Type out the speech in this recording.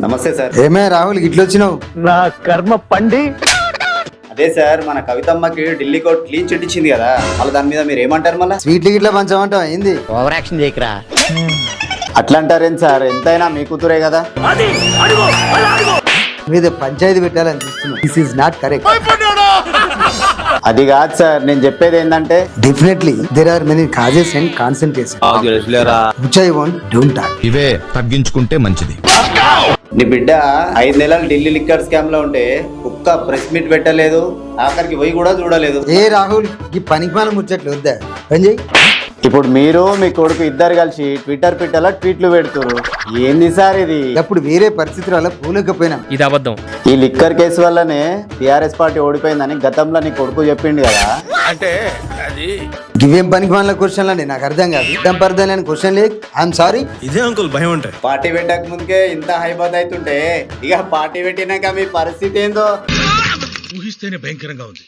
నమస్తే సార్. ఏమే రాహుల్ ఇట్లా వచ్చినావు? నా కర్మ పండి. అదే సార్, మన కవితమ్మకి ఢిల్లీ కోర్టు క్లీన్ చిట్ ఇచ్చింది కదా, మళ్ళీ దాని మీద మీరు ఏమంటారు? మళ్ళీ స్వీట్లు గిట్లా పంచమంటావు ఏంది? ఓవర్ యాక్షన్ చేయకరా. అట్లా అంటారేం సార్? ఎంతైనా మీ కూతురే కదా. మీద పంచాయతీ పెట్టాలని చూస్తున్నావు. This is not correct. అది కాదు సార్, నేను చెప్పేది ఏంటంటే definitely there are many causes and concentration which I want don't talk. ఇవే తగ్గించుకుంటే మంచిది. నీ బిడ్డ 5 నెలలు ఢిల్లీ లిక్కర్ స్కామ్ లో ఉంటే ఒక్క ప్రెస్ మీట్ పెట్టలేదు, ఆఖరికి పోయి కూడా చూడలేదు. ఏ రాహుల్ ఈ పనికిమాల ముచ్చట్లు వద్దా? పని చేయి. ఇప్పుడు మీరు మీ కొడుకు ఇద్దరు కలిసి ట్విట్టర్ పిట్టలా ట్వీట్లు పెడుతురు. ఏంది సార్ ఇది? అప్పుడు వేరే పరిస్థితుల వల్ల పోలేకపోయినా. ఇది అబద్ధం. ఈ లిక్కర్ కేసు వల్లనే టిఆర్ఎస్ పార్టీ ఓడిపోయిందని గతంలో నీ కొడుకు చెప్పిండు కదా. ఇవేం పనికిమాల క్వశ్చన్లండి, నాకు అర్థం కాదు. ఇద్దం అర్థం లేని క్వశ్చన్ లేదు. I'm sorry. ఇదే అంకుల్ భయం ఉంటాయి. పార్టీ పెట్టక ముందుకే ఇంత హైబద్ అవుతుంటే ఇక పార్టీ పెట్టినాక మీ పరిస్థితి ఏందో ఊహిస్తేనే భయంకరంగా ఉంది.